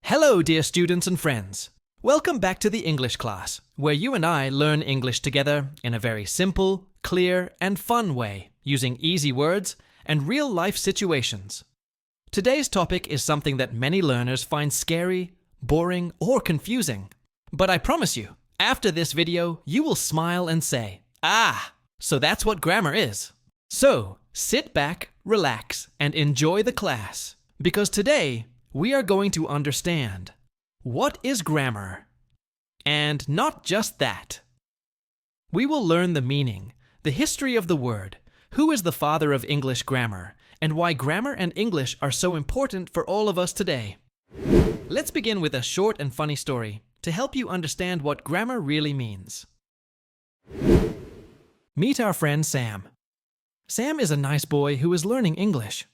Hello, dear students and friends. Welcome back to the English class, where you and I learn English together in a very simple, clear, and fun way, using easy words and real-life situations. Today's topic is something that many learners find scary, boring, or confusing. But I promise you, after this video, you will smile and say, "Ah, so that's what grammar is." So, sit back, relax, and enjoy the class, because today, we are going to understand what is grammar. And not just that. We will learn the meaning, the history of the word, who is the father of English grammar, and why grammar and English are so important for all of us today. Let's begin with a short and funny story to help you understand what grammar really means. Meet our friend Sam. Sam is a nice boy who is learning English.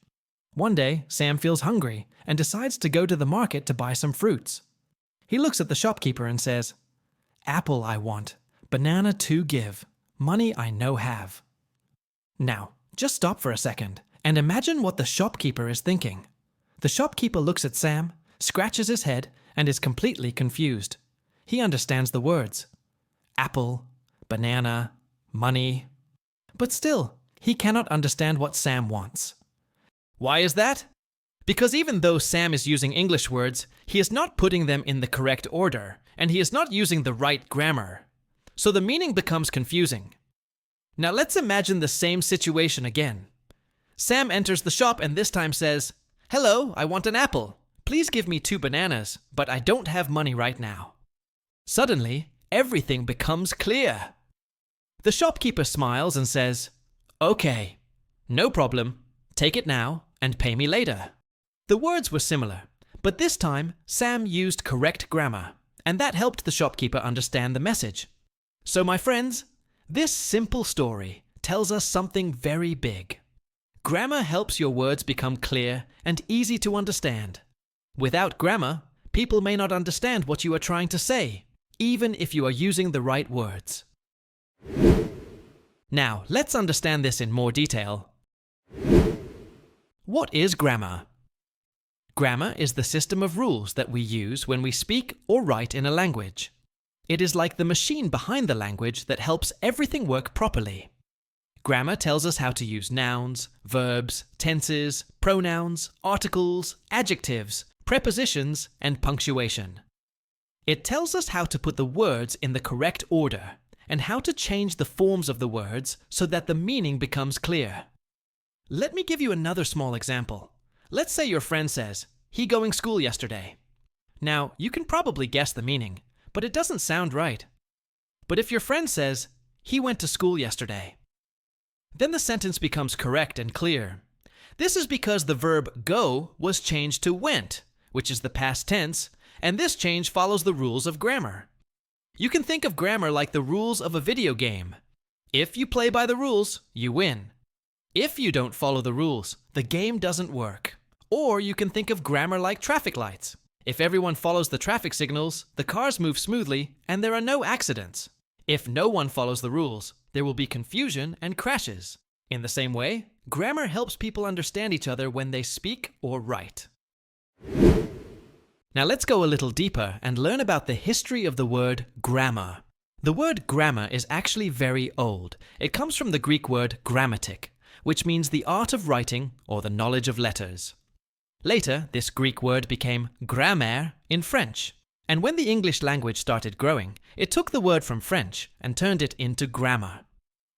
One day, Sam feels hungry and decides to go to the market to buy some fruits. He looks at the shopkeeper and says, "Apple I want, banana too give, money I no have." Now, just stop for a second and imagine what the shopkeeper is thinking. The shopkeeper looks at Sam, scratches his head, and is completely confused. He understands the words apple, banana, money, but still, he cannot understand what Sam wants. Why is that? Because even though Sam is using English words, he is not putting them in the correct order, and he is not using the right grammar. So the meaning becomes confusing. Now let's imagine the same situation again. Sam enters the shop and this time says, "Hello, I want an apple. Please give me 2 bananas, but I don't have money right now." Suddenly, everything becomes clear. The shopkeeper smiles and says, "Okay, no problem. Take it now and pay me later." The words were similar, but this time Sam used correct grammar, and that helped the shopkeeper understand the message. So my friends, this simple story tells us something very big. Grammar helps your words become clear and easy to understand. Without grammar, people may not understand what you are trying to say, even if you are using the right words. Now, let's understand this in more detail. What is grammar? Grammar is the system of rules that we use when we speak or write in a language. It is like the machine behind the language that helps everything work properly. Grammar tells us how to use nouns, verbs, tenses, pronouns, articles, adjectives, prepositions, and punctuation. It tells us how to put the words in the correct order and how to change the forms of the words so that the meaning becomes clear. Let me give you another small example. Let's say your friend says, "He going school yesterday." Now, you can probably guess the meaning, but it doesn't sound right. But if your friend says, "He went to school yesterday," then the sentence becomes correct and clear. This is because the verb go was changed to went, which is the past tense, and this change follows the rules of grammar. You can think of grammar like the rules of a video game. If you play by the rules, you win. If you don't follow the rules, the game doesn't work. Or you can think of grammar like traffic lights. If everyone follows the traffic signals, the cars move smoothly and there are no accidents. If no one follows the rules, there will be confusion and crashes. In the same way, grammar helps people understand each other when they speak or write. Now let's go a little deeper and learn about the history of the word grammar. The word grammar is actually very old. It comes from the Greek word grammatic, which means the art of writing or the knowledge of letters. Later, this Greek word became grammaire in French, and when the English language started growing, it took the word from French and turned it into grammar.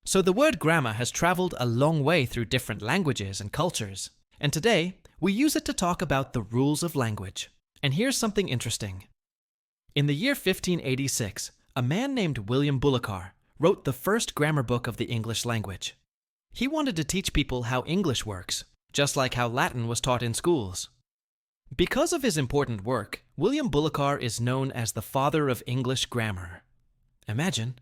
So the word grammar has traveled a long way through different languages and cultures, and today, we use it to talk about the rules of language. And here's something interesting. In the year 1586, a man named William Bullochar wrote the first grammar book of the English language. He wanted to teach people how English works, just like how Latin was taught in schools. Because of his important work, William Bullochar is known as the father of English grammar. Imagine.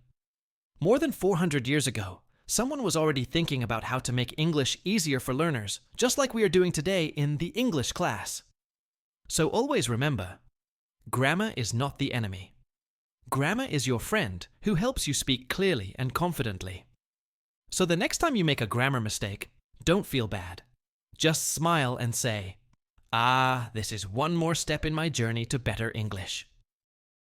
More than 400 years ago, someone was already thinking about how to make English easier for learners, just like we are doing today in the English class. So always remember, grammar is not the enemy. Grammar is your friend who helps you speak clearly and confidently. So the next time you make a grammar mistake, don't feel bad. Just smile and say, Ah, this is one more step in my journey to better English.